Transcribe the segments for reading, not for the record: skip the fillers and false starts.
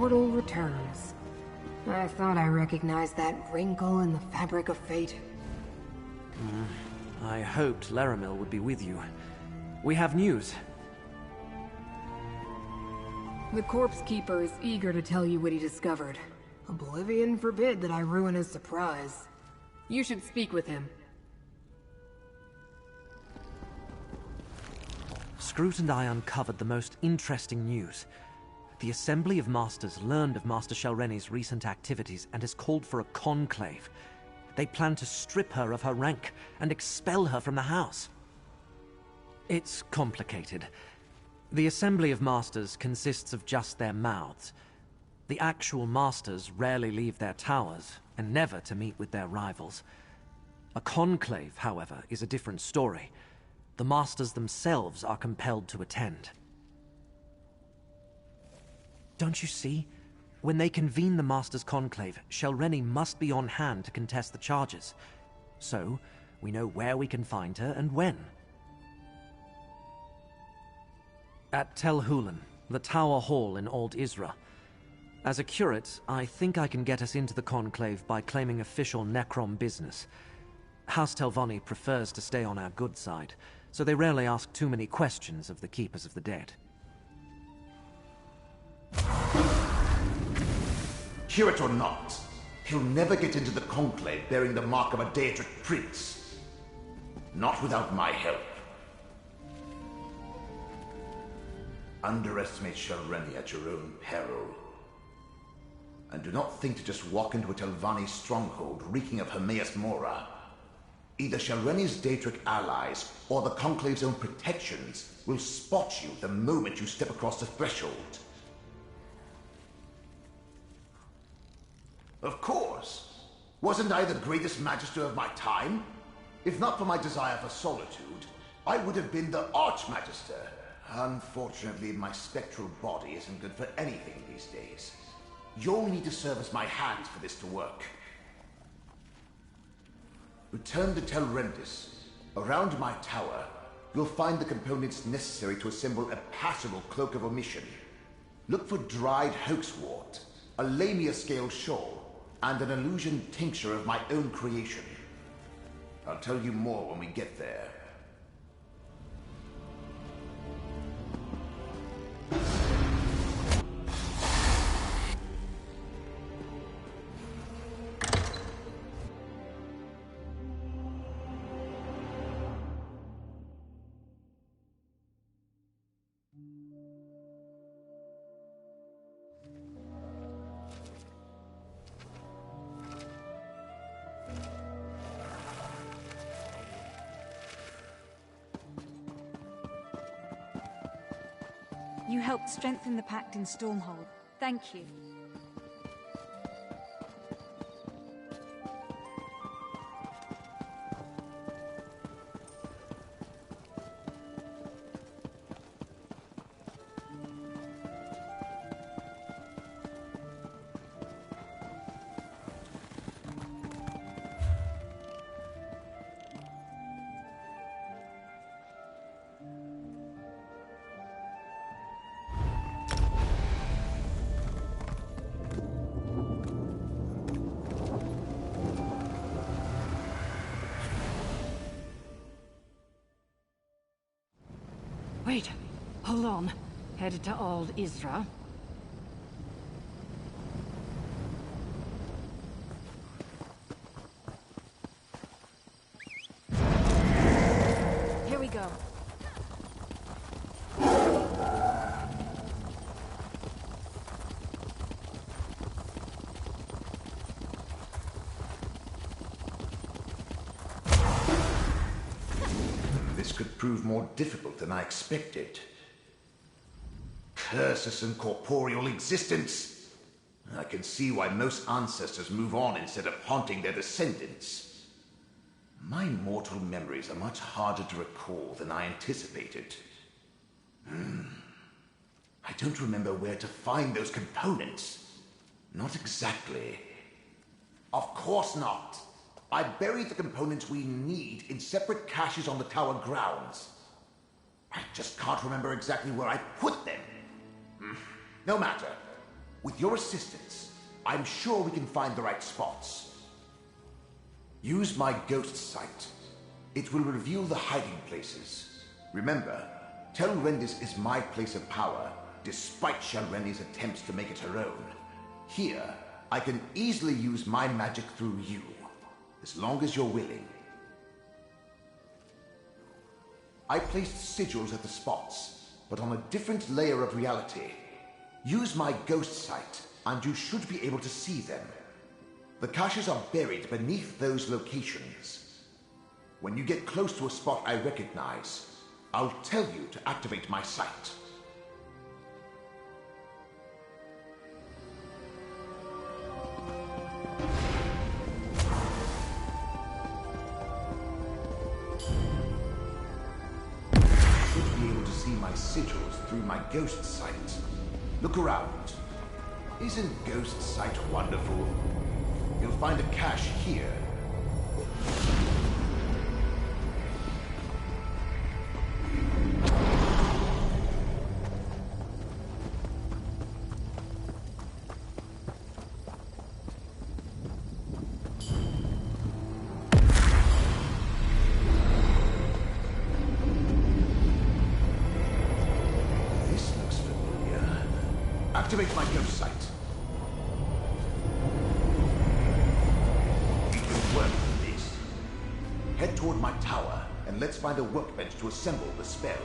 portal returns. I thought I recognized that wrinkle in the fabric of fate. I hoped Laramil would be with you. We have news. The Corpse Keeper is eager to tell you what he discovered. Oblivion forbid that I ruin his surprise. You should speak with him. Scroot and I uncovered the most interesting news. The Assembly of Masters learned of Master Shelreni's recent activities and has called for a conclave. They plan to strip her of her rank and expel her from the house. It's complicated. The Assembly of Masters consists of just their mouths. The actual Masters rarely leave their towers, and never to meet with their rivals. A conclave, however, is a different story. The Masters themselves are compelled to attend. Don't you see? When they convene the Masters' conclave, Shelreni must be on hand to contest the charges. So, we know where we can find her and when. At Tel Hulan, the Tower Hall in Old Isra. As a curate, I think I can get us into the conclave by claiming official Necrom business. House Telvanni prefers to stay on our good side, so they rarely ask too many questions of the Keepers of the Dead. Hear it or not, he'll never get into the conclave bearing the mark of a Daedric prince. Not without my help. Underestimate Shelreni at your own peril. And do not think to just walk into a Telvanni stronghold reeking of Hermaeus Mora. Either Shelreni's Daedric allies or the Conclave's own protections will spot you the moment you step across the threshold. Of course. Wasn't I the greatest magister of my time? If not for my desire for solitude, I would have been the Archmagister. Unfortunately, my spectral body isn't good for anything these days. You'll need to serve as my hands for this to work. Return to Telrendis. Around my tower, you'll find the components necessary to assemble a passable cloak of omission. Look for dried hoaxwort, a lamia-scale shawl, and an illusion tincture of my own creation. I'll tell you more when we get there. You helped strengthen the pact in Stormhold. Thank you. Wait, hold on. Headed to Old Isra? Here we go. This could prove more difficult than I expected. Curses and corporeal existence. I can see why most ancestors move on instead of haunting their descendants. My mortal memories are much harder to recall than I anticipated. I don't remember where to find those components. Not exactly. Of course not. I buried the components we need in separate caches on the tower grounds. I just can't remember exactly where I put them. No matter. With your assistance, I'm sure we can find the right spots. Use my ghost sight. It will reveal the hiding places. Remember, Tel Rendis is my place of power, despite Shalreni's attempts to make it her own. Here, I can easily use my magic through you, as long as you're willing. I placed sigils at the spots, but on a different layer of reality. Use my ghost sight, and you should be able to see them. The caches are buried beneath those locations. When you get close to a spot I recognize, I'll tell you to activate my sight. My sigils through my ghost sight. Look around. Isn't ghost sight wonderful? You'll find a cache here. Activate my ghost sight. We can work with this. Head toward my tower, and let's find a workbench to assemble the spell.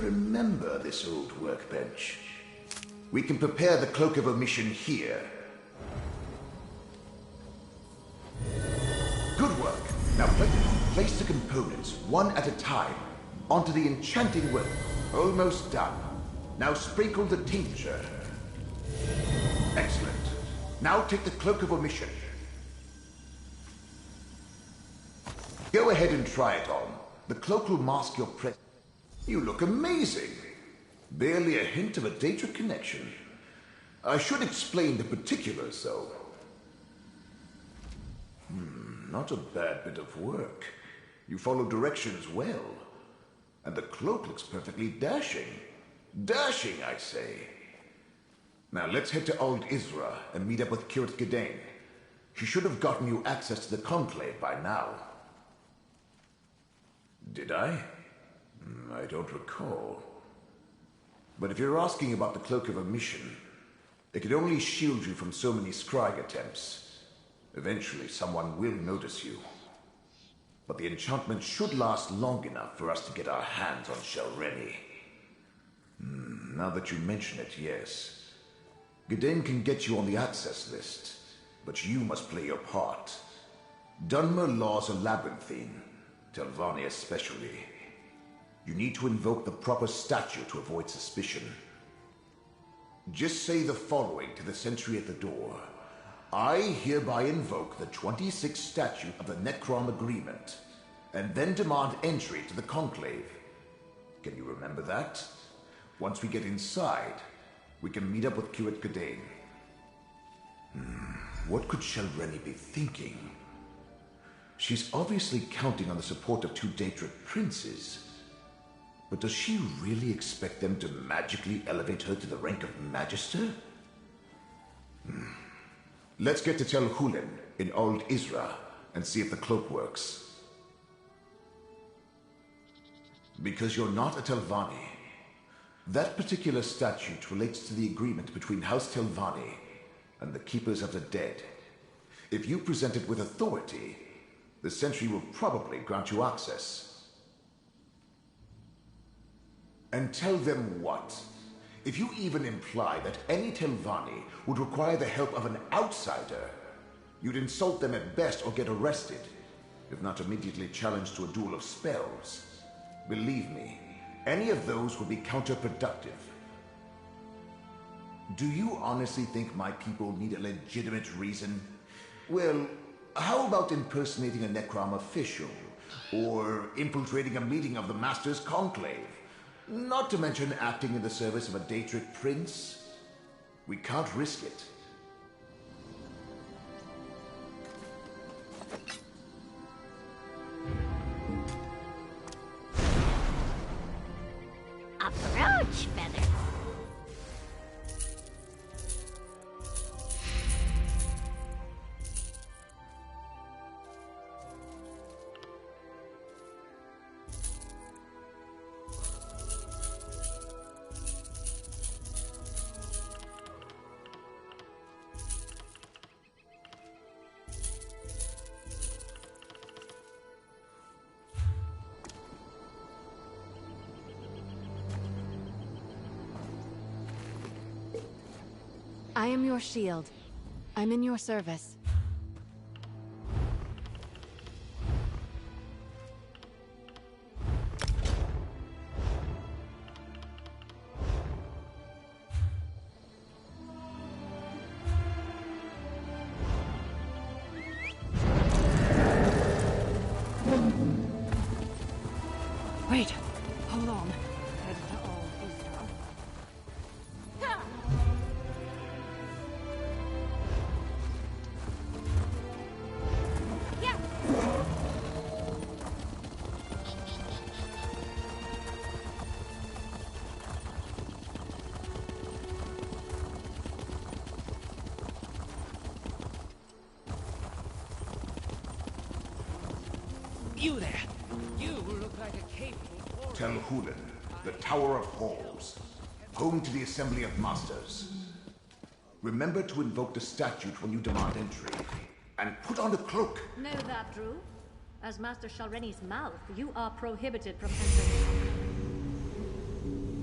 Remember this old workbench. We can prepare the Cloak of Omission here. Good work. Now place the components, one at a time, onto the enchanting rope. Almost done. Now sprinkle the tincture. Excellent. Now take the Cloak of Omission. Go ahead and try it on. The cloak will mask your presence. You look amazing. Barely a hint of a data connection. I should explain the particulars, though. Not a bad bit of work. You follow directions well. And the cloak looks perfectly dashing. Dashing, I say. Now let's head to Old Isra and meet up with Kirt Gedain. She should have gotten you access to the Conclave by now. Did I? I don't recall. But if you're asking about the Cloak of Omission, it could only shield you from so many scrying attempts. Eventually, someone will notice you. But the enchantment should last long enough for us to get our hands on Shalreni. Now that you mention it, yes. Gdain can get you on the access list, but you must play your part. Dunmer laws are labyrinthine, Telvanni especially. You need to invoke the proper statue to avoid suspicion. Just say the following to the sentry at the door. I hereby invoke the 26th statute of the Necrom Agreement, and then demand entry to the Conclave. Can you remember that? Once we get inside, we can meet up with Kirit Gdain. What could Shalreni be thinking? She's obviously counting on the support of two Daedric princes. But does she really expect them to magically elevate her to the rank of Magister? Let's get to Tel Hulen in Old Isra and see if the cloak works. Because you're not a Telvanni. That particular statute relates to the agreement between House Telvanni and the Keepers of the Dead. If you present it with authority, the Sentry will probably grant you access. And tell them what? If you even imply that any Telvanni would require the help of an outsider, you'd insult them at best or get arrested, if not immediately challenged to a duel of spells. Believe me, any of those would be counterproductive. Do you honestly think my people need a legitimate reason? Well, how about impersonating a Necrom official? Or infiltrating a meeting of the Master's Conclave? Not to mention acting in the service of a Daedric prince. We can't risk it. Approach, Feather. I am your shield. I'm in your service. Wait, hold on. Head to Old Isra. You there! You look like a capable warrior. Tel Hulen, the Tower of Halls, home to the Assembly of Masters. Remember to invoke the statute when you demand entry, and put on a cloak. Know that, Drew? As Master Shalreni's mouth, you are prohibited from entering.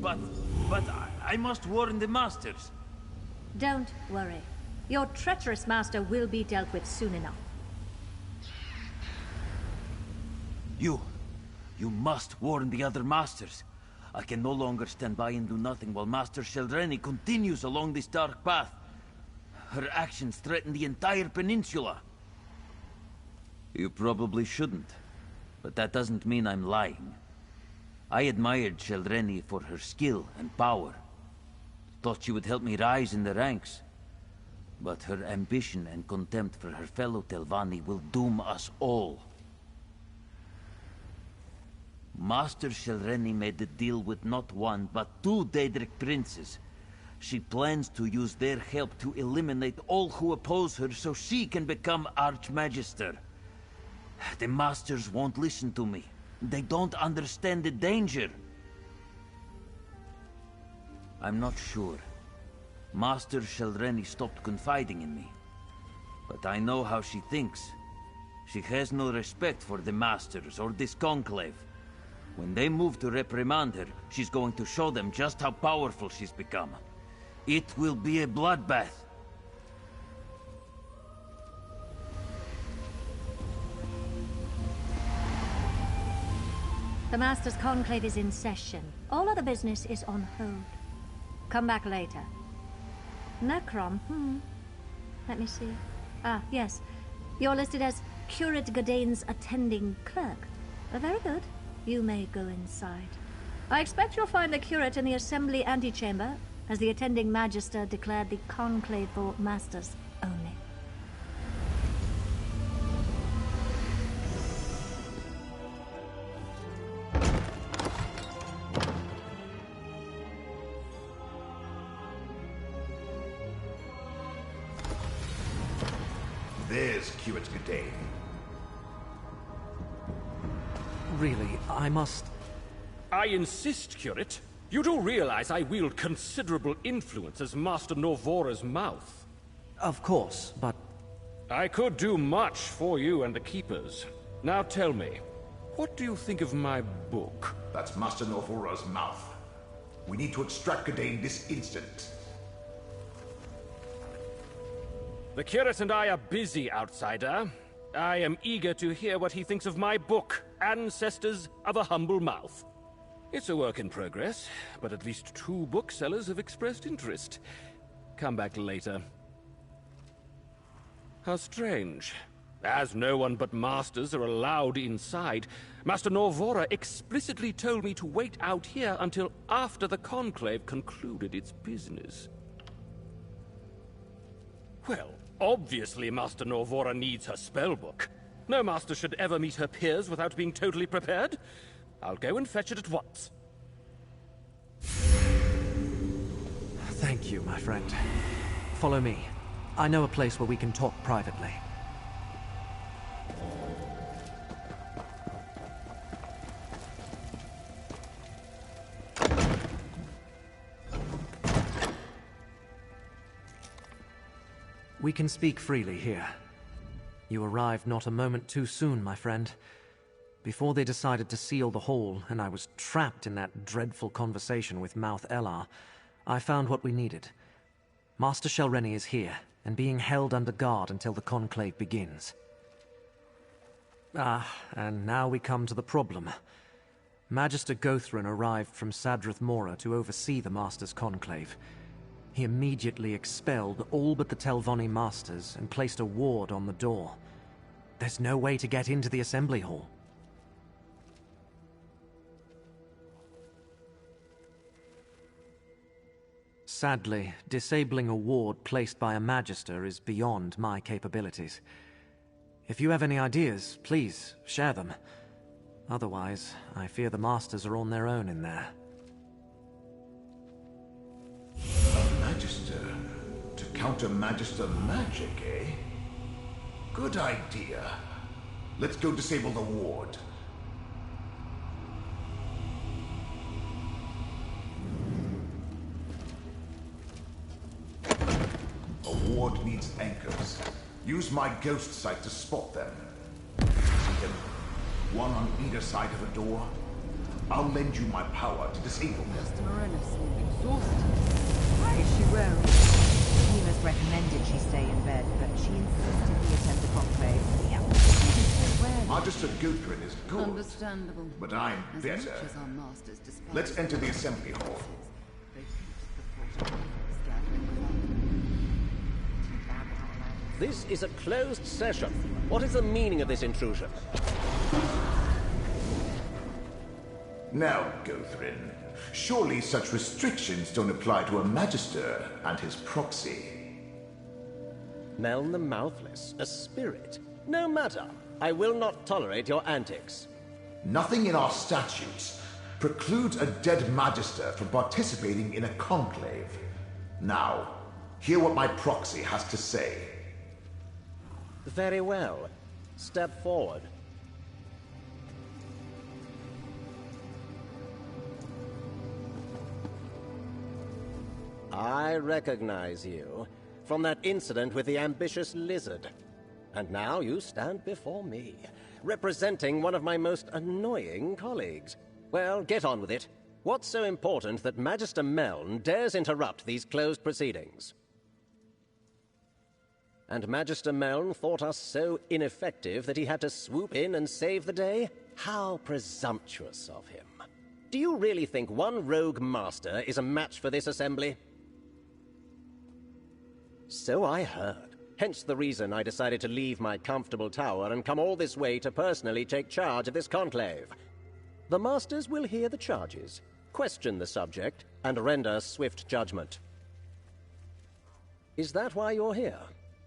But I must warn the masters. Don't worry. Your treacherous master will be dealt with soon enough. You must warn the other masters. I can no longer stand by and do nothing while Master Shalreni continues along this dark path. Her actions threaten the entire peninsula. You probably shouldn't, but that doesn't mean I'm lying. I admired Shalreni for her skill and power. Thought she would help me rise in the ranks. But her ambition and contempt for her fellow Telvanni will doom us all. Master Shalreni made a deal with not one, but two Daedric princes. She plans to use their help to eliminate all who oppose her so she can become Archmagister. The Masters won't listen to me. They don't understand the danger. I'm not sure. Master Shelreni stopped confiding in me. But I know how she thinks. She has no respect for the Masters or this Conclave. When they move to reprimand her, she's going to show them just how powerful she's become. It will be a bloodbath. The Master's Conclave is in session. All other business is on hold. Come back later. Necrom, let me see. Ah, yes. You're listed as Curate Godane's attending clerk. Very good. You may go inside. I expect you'll find the curate in the Assembly antechamber, as the attending Magister declared the Conclave for Masters only. There's Curate Godane. Really, I must... I insist, Curate. You do realize I wield considerable influence as Master Norvora's mouth. Of course, but... I could do much for you and the Keepers. Now tell me, what do you think of my book? That's Master Norvora's mouth. We need to extract Godane this instant. The Curate and I are busy, Outsider. I am eager to hear what he thinks of my book, Ancestors of a Humble Mouth. It's a work in progress, but at least 2 booksellers have expressed interest. Come back later. How strange. As no one but Masters are allowed inside, Master Norvora explicitly told me to wait out here until after the Conclave concluded its business. Well, obviously Master Norvora needs her spellbook. No Master should ever meet her peers without being totally prepared. I'll go and fetch it at once. Thank you, my friend. Follow me. I know a place where we can talk privately. We can speak freely here. You arrived not a moment too soon, my friend. Before they decided to seal the hall, and I was trapped in that dreadful conversation with Mouth Elar, I found what we needed. Master Shelreni is here, and being held under guard until the Conclave begins. And now we come to the problem. Magister Gothran arrived from Sadrith Mora to oversee the Master's Conclave. He immediately expelled all but the Telvanni Masters and placed a ward on the door. There's no way to get into the Assembly Hall. Sadly, disabling a ward placed by a Magister is beyond my capabilities. If you have any ideas, please, share them. Otherwise, I fear the Masters are on their own in there. A Magister? To counter Magister magic, eh? Good idea. Let's go disable the ward. A ward needs anchors. Use my ghost sight to spot them. See them? One on either side of a door. I'll lend you my power to disable them. Master Morella seemed exhausted. Why is she wearing? Nemus recommended she stay in bed, but she insisted we attend the conclave. Magister Gothran is good. Understandable. But I'm As better. much as our masters despise Let's enter the assembly hall. They feast the fortune is gathering fire. This is a closed session. What is the meaning of this intrusion? Now, Gothran, surely such restrictions don't apply to a Magister and his proxy. Meln the Mouthless, a spirit. No matter. I will not tolerate your antics. Nothing in our statutes precludes a dead Magister from participating in a conclave. Now, hear what my proxy has to say. Very well. Step forward. I recognize you from that incident with the ambitious lizard. And now you stand before me, representing one of my most annoying colleagues. Well, get on with it. What's so important that Magister Meln dares interrupt these closed proceedings? And Magister Meln thought us so ineffective that he had to swoop in and save the day? How presumptuous of him. Do you really think one rogue master is a match for this assembly? So I heard. Hence the reason I decided to leave my comfortable tower and come all this way to personally take charge of this conclave. The masters will hear the charges, question the subject, and render swift judgment. Is that why you're here?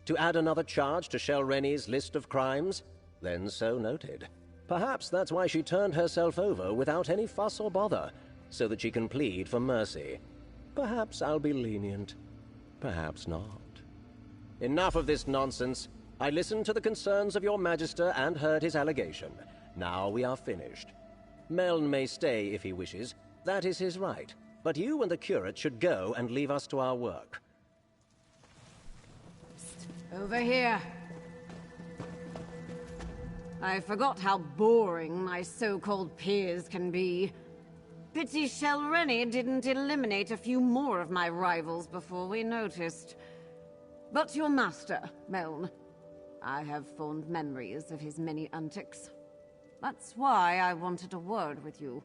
To add another charge to Shelreni's list of crimes? Then so noted. Perhaps that's why she turned herself over without any fuss or bother, so that she can plead for mercy. Perhaps I'll be lenient. Perhaps not. Enough of this nonsense. I listened to the concerns of your Magister and heard his allegation. Now we are finished. Meln may stay if he wishes. That is his right. But you and the curate should go and leave us to our work. Over here. I forgot how boring my so-called peers can be. Pity Shelreni didn't eliminate a few more of my rivals before we noticed. But your master, Meln, I have fond memories of his many antics. That's why I wanted a word with you.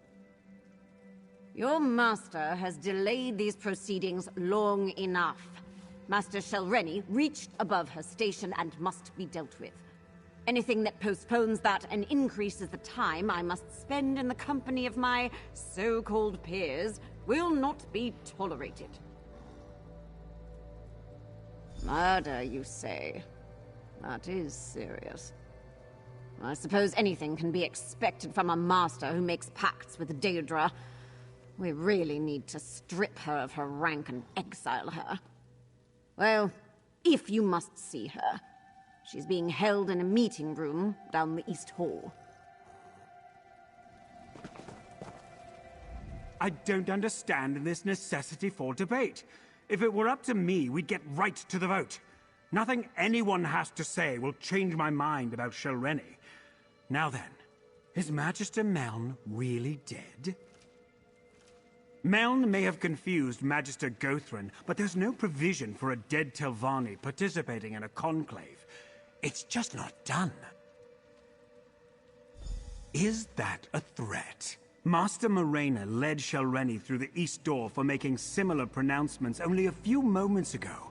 Your master has delayed these proceedings long enough. Master Shelreni reached above her station and must be dealt with. Anything that postpones that and increases the time I must spend in the company of my so-called peers will not be tolerated. Murder, you say? That is serious. I suppose anything can be expected from a master who makes pacts with Daedra. We really need to strip her of her rank and exile her. Well, if you must see her, she's being held in a meeting room down the East Hall. I don't understand this necessity for debate. If it were up to me, we'd get right to the vote. Nothing anyone has to say will change my mind about Shelreni. Now then, is Magister Meln really dead? Meln may have confused Magister Gothran, but there's no provision for a dead Telvanni participating in a conclave. It's just not done. Is that a threat? Master Morena led Shelreni through the East Door for making similar pronouncements only a few moments ago.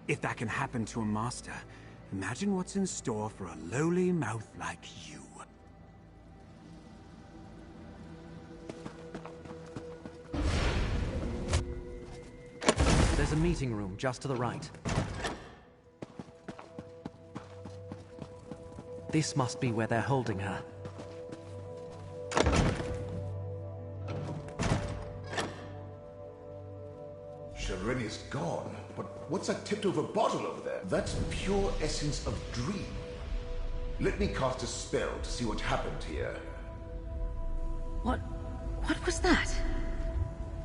If that can happen to a master, imagine what's in store for a lowly mouth like you. There's a meeting room just to the right. This must be where they're holding her. Shelreni's gone, but what's that tipped-over bottle over there? That's pure essence of dream. Let me cast a spell to see what happened here. What was that?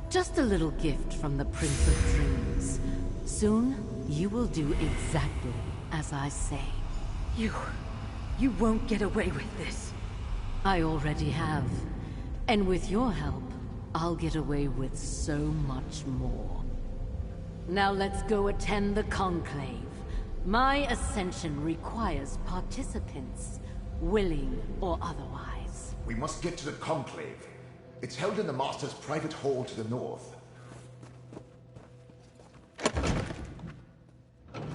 Just a little gift from the Prince of Dreams. Soon, you will do exactly as I say. You won't get away with this. I already have. And with your help, I'll get away with so much more. Now let's go attend the conclave. My ascension requires participants, willing or otherwise. We must get to the conclave. It's held in the Master's private hall to the north.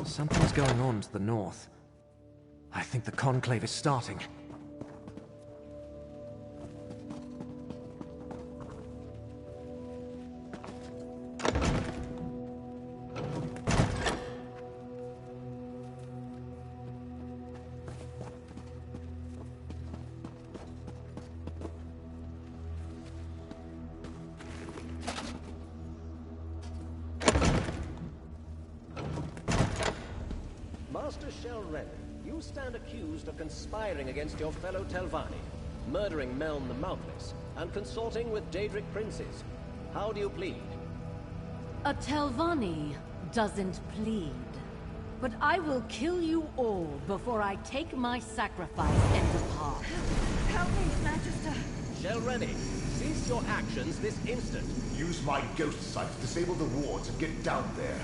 Something's going on to the north. I think the conclave is starting. Shelreni, you stand accused of conspiring against your fellow Telvanni, murdering Meln the Mouthless, and consorting with Daedric princes. How do you plead? A Telvanni doesn't plead. But I will kill you all before I take my sacrifice and depart. Help me, Magister. Shelreni, cease your actions this instant. Use my ghost sight to disable the wards and get down there.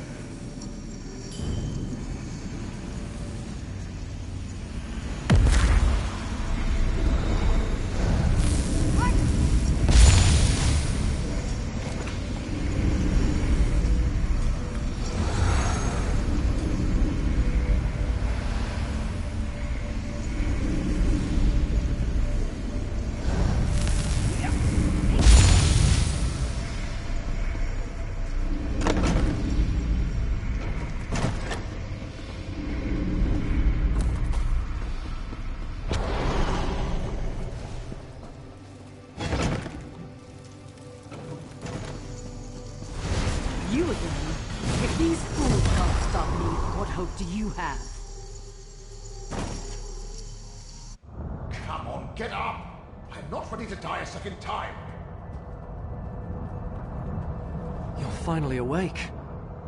You again? If these fools can't stop me, what hope do you have? Come on, get up! I'm not ready to die a second time! You're finally awake.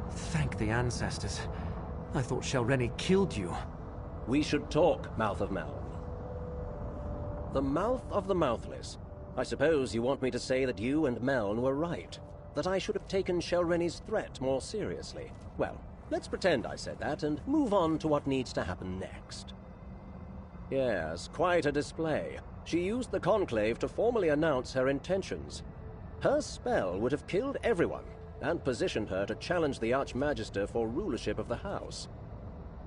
Thank the ancestors. I thought Shelreni killed you. We should talk, Mouth of Meln. The Mouth of the Mouthless. I suppose you want me to say that you and Meln were right. That I should have taken Shelreni's threat more seriously. Well, let's pretend I said that and move on to what needs to happen next. Yes, quite a display. She used the Conclave to formally announce her intentions. Her spell would have killed everyone, and positioned her to challenge the Archmagister for rulership of the house.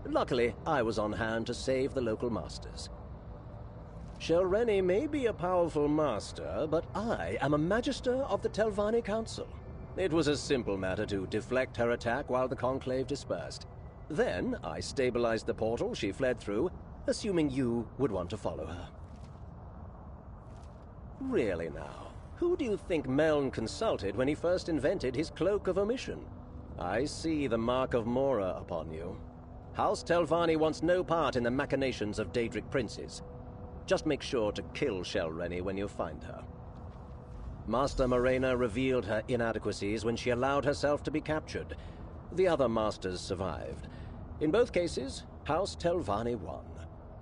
Luckily, I was on hand to save the local masters. Shelreni may be a powerful master, but I am a Magister of the Telvanni Council. It was a simple matter to deflect her attack while the Conclave dispersed. Then, I stabilized the portal she fled through, assuming you would want to follow her. Really now, who do you think Meln consulted when he first invented his Cloak of Omission? I see the mark of Mora upon you. House Telvanni wants no part in the machinations of Daedric princes. Just make sure to kill Shelreni when you find her. Master Morena revealed her inadequacies when she allowed herself to be captured. The other masters survived. In both cases, House Telvanni won.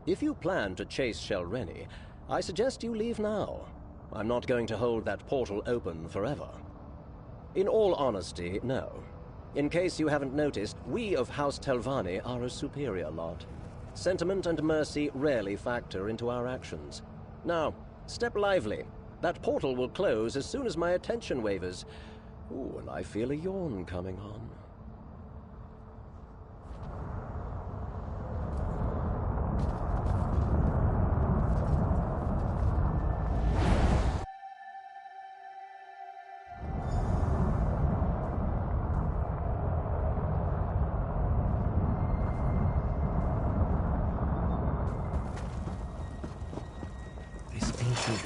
If you plan to chase Shelreni, I suggest you leave now. I'm not going to hold that portal open forever. In all honesty, no. In case you haven't noticed, we of House Telvanni are a superior lot. Sentiment and mercy rarely factor into our actions. Now, step lively. That portal will close as soon as my attention wavers. Ooh, and I feel a yawn coming on.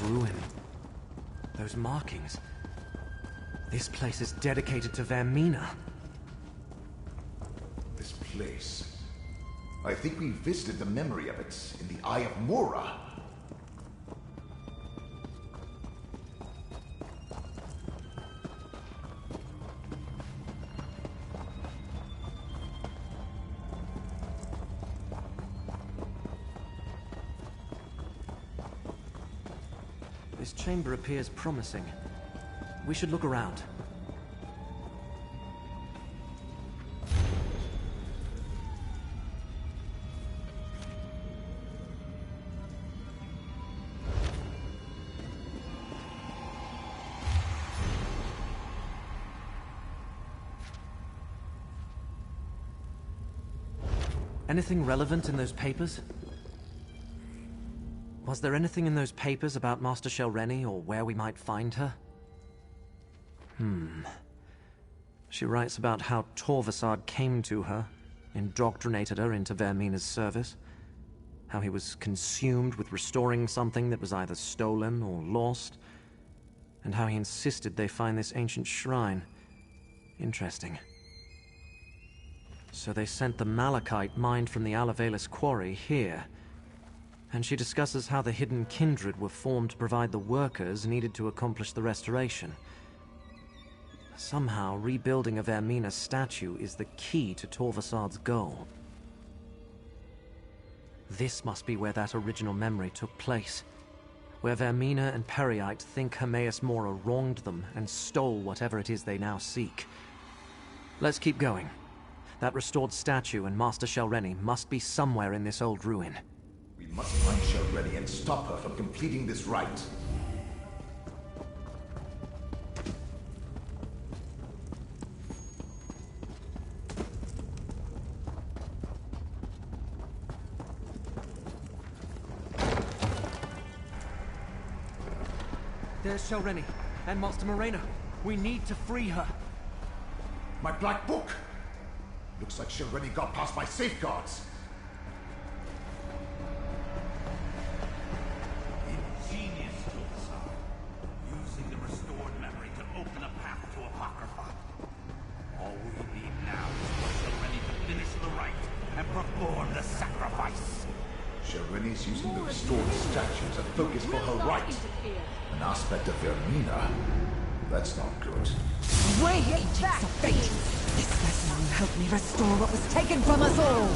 Ruin. Those markings. This place is dedicated to Vermina. This place... I think we visited the memory of it in the Eye of Mora. This chamber appears promising. We should look around. Anything relevant in those papers? Was there anything in those papers about Master Shelreni or where we might find her? She writes about how Torvasad came to her, indoctrinated her into Vermina's service, how he was consumed with restoring something that was either stolen or lost, and how he insisted they find this ancient shrine. Interesting. So they sent the malachite mined from the Alavelis quarry here. And she discusses how the hidden kindred were formed to provide the workers needed to accomplish the restoration. Somehow, rebuilding a Vermina statue is the key to Torvasad's goal. This must be where that original memory took place. Where Vermina and Periite think Hermaeus Mora wronged them and stole whatever it is they now seek. Let's keep going. That restored statue and Master Shelreni must be somewhere in this old ruin. We must find Shelreni and stop her from completing this rite. There's Shelreni and Master Morena. We need to free her. My black book! Looks like Shelreni got past my safeguards. Ingenious, Torvasad. Using the restored memory to open a path to Apocrypha. All we need now is for Shelreni to finish the rite and perform the sacrifice. Shelreni's using the restored statue as a focus for her rite. An aspect of Vermina. That's not good. Away, agents of fate! This vessel will help me restore what was taken from us all!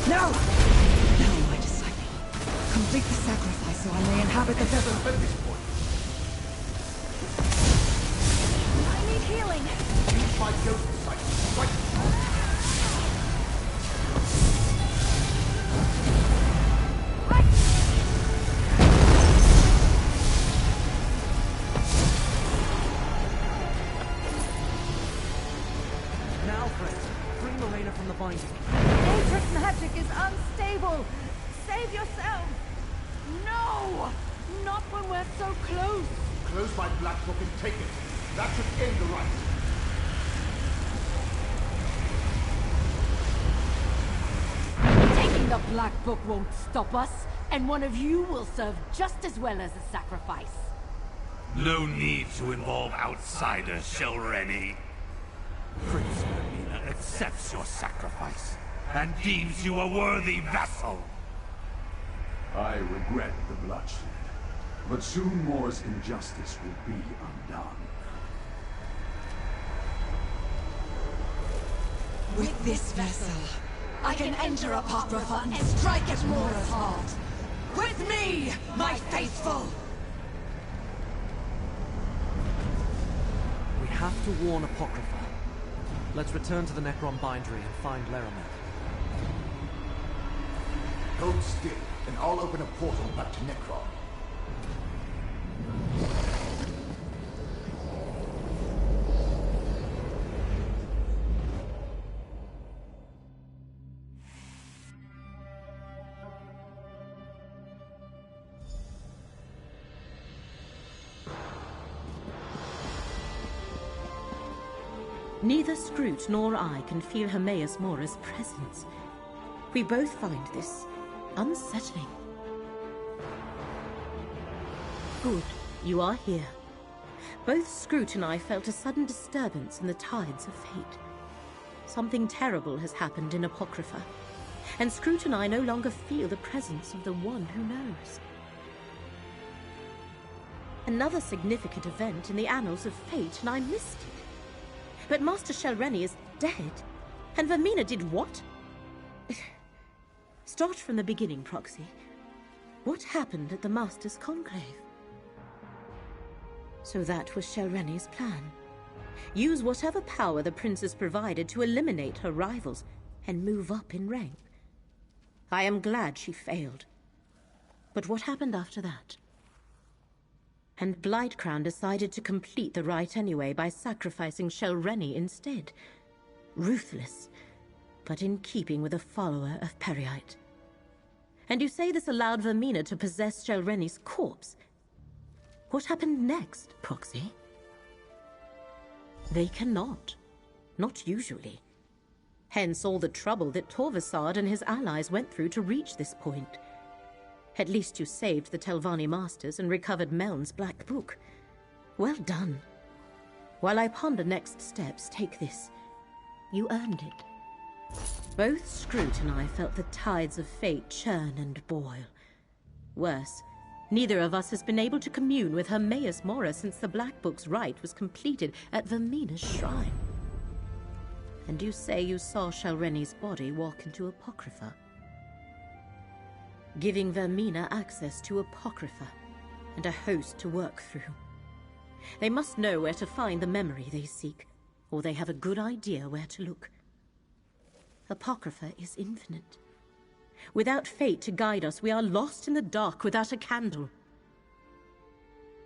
No! No, my disciple. Complete the sacrifice so I may inhabit the vessel. I need healing! Use my ghost sight. Right. Now, friends, free Morena from the binding. Matrix magic is unstable! Save yourself! No! Not when we're so close! Close my black book and take it. That should end the rite. Taking the Black Book won't stop us, and one of you will serve just as well as a sacrifice. No need to involve outsiders, Shelreni. Prince Vermina accepts your sacrifice and deems you a worthy vessel. I regret the bloodshed, but soon Mora's injustice will be undone. With this vessel, I can enter Apocrypha and strike at Mora's heart. With me, my faithful! We have to warn Apocrypha. Let's return to the Necrom bindery and find Laramet. Hold still, and I'll open a portal back to Necrom. Neither Scroot nor I can feel Hermaeus Mora's presence. We both find this unsettling. Good, you are here. Both Scroot and I felt a sudden disturbance in the tides of fate. Something terrible has happened in Apocrypha, and Scroot and I no longer feel the presence of the one who knows. Another significant event in the annals of fate, and I missed it. But Master Shelreni is dead. And Vermina did what? Start from the beginning, Proxy. What happened at the Master's Conclave? So that was Shelreni's plan. Use whatever power the Princess provided to eliminate her rivals and move up in rank. I am glad she failed. But what happened after that? And Blightcrown decided to complete the rite anyway by sacrificing Shelreni instead. Ruthless, but in keeping with a follower of Periite. And you say this allowed Vermina to possess Shelreni's corpse. What happened next, Proxy? They cannot. Not usually. Hence all the trouble that Torvasad and his allies went through to reach this point. At least you saved the Telvanni Masters and recovered Meln's Black Book. Well done. While I ponder next steps, take this. You earned it. Both Scroot and I felt the tides of fate churn and boil. Worse, neither of us has been able to commune with Hermaeus Mora since the Black Book's rite was completed at Vermina's shrine. And you say you saw Shalreni's body walk into Apocrypha, giving Vermina access to Apocrypha and a host to work through. They must know where to find the memory they seek, or they have a good idea where to look. Apocrypha is infinite. Without fate to guide us, we are lost in the dark without a candle.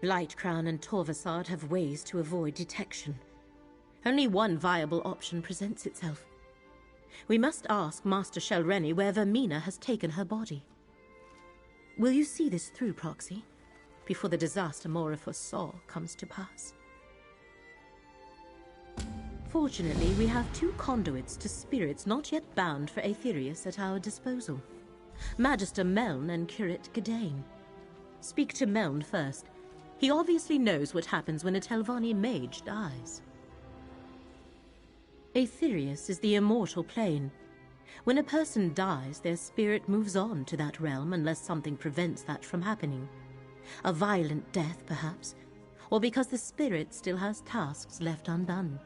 Blightcrown and Torvasad have ways to avoid detection. Only one viable option presents itself. We must ask Master Shalreni where Vermina has taken her body. Will you see this through, Proxy, before the disaster Mora foresaw comes to pass? Fortunately, we have two conduits to spirits not yet bound for Aetherius at our disposal. Magister Meln and Curate Gadain. Speak to Meln first. He obviously knows what happens when a Telvanni mage dies. Aetherius is the immortal plane. When a person dies, their spirit moves on to that realm unless something prevents that from happening. A violent death, perhaps, or because the spirit still has tasks left undone.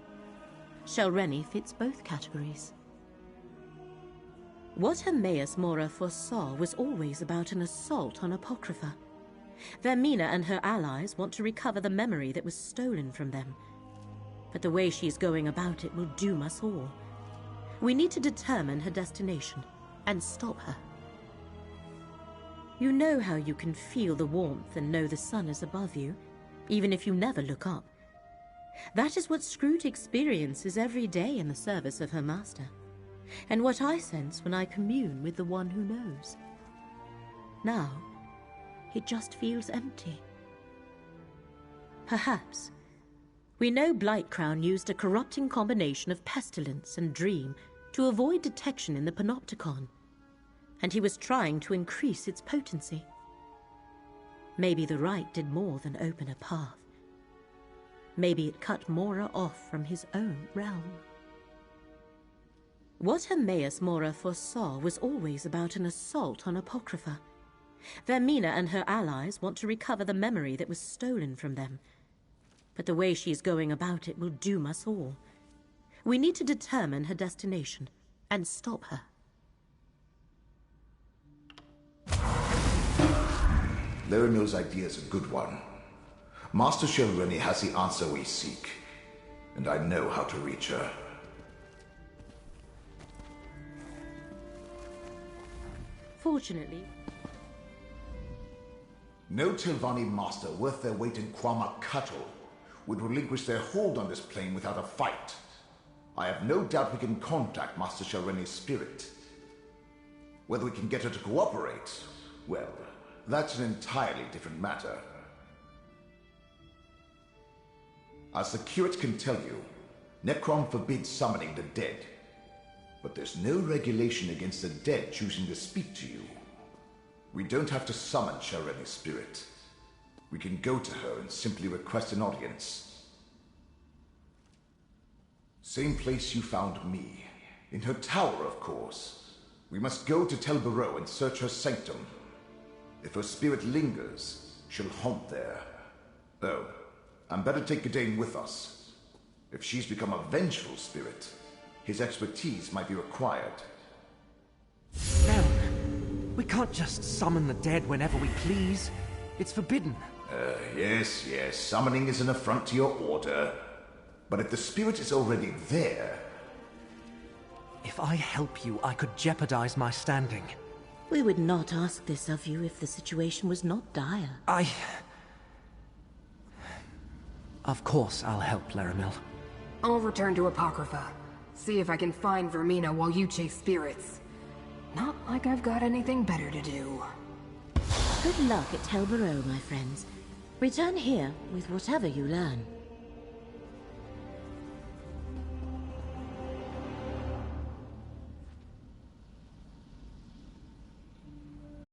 Shalreni fits both categories. What Hermaeus Mora foresaw was always about an assault on Apocrypha. Vermina and her allies want to recover the memory that was stolen from them. But the way she's going about it will doom us all. We need to determine her destination and stop her. You know how you can feel the warmth and know the sun is above you, even if you never look up. That is what Scroot experiences every day in the service of her master, and what I sense when I commune with the one who knows. Now, it just feels empty. Perhaps. We know Blightcrown used a corrupting combination of pestilence and dream to avoid detection in the Panopticon, and he was trying to increase its potency. Maybe the rite did more than open a path. Maybe it cut Mora off from his own realm. What Hermaeus Mora foresaw was always about an assault on Apocrypha. Vermina and her allies want to recover the memory that was stolen from them. But the way she's going about it will doom us all. We need to determine her destination and stop her. Laramil's idea is a good one. Master Shalreni has the answer we seek, and I know how to reach her. Fortunately, no Telvanni master worth their weight in Quama cattle would relinquish their hold on this plane without a fight. I have no doubt we can contact Master Shalreni's spirit. Whether we can get her to cooperate, well, that's an entirely different matter. As the curate can tell you, Necrom forbids summoning the dead. But there's no regulation against the dead choosing to speak to you. We don't have to summon Shalreni's spirit. We can go to her and simply request an audience. Same place you found me. In her tower, of course. We must go to Tel Barrow and search her sanctum. If her spirit lingers, she'll haunt there. Oh, and better take Gadain with us. If she's become a vengeful spirit, his expertise might be required. No, we can't just summon the dead whenever we please. It's forbidden. Yes, summoning is an affront to your order. But if the spirit is already there... If I help you, I could jeopardize my standing. we would not ask this of you if the situation was not dire. Of course I'll help, Laramil. I'll return to Apocrypha. See if I can find Vermina while you chase spirits. Not like I've got anything better to do. Good luck at Tel Barrow, my friends. Return here with whatever you learn.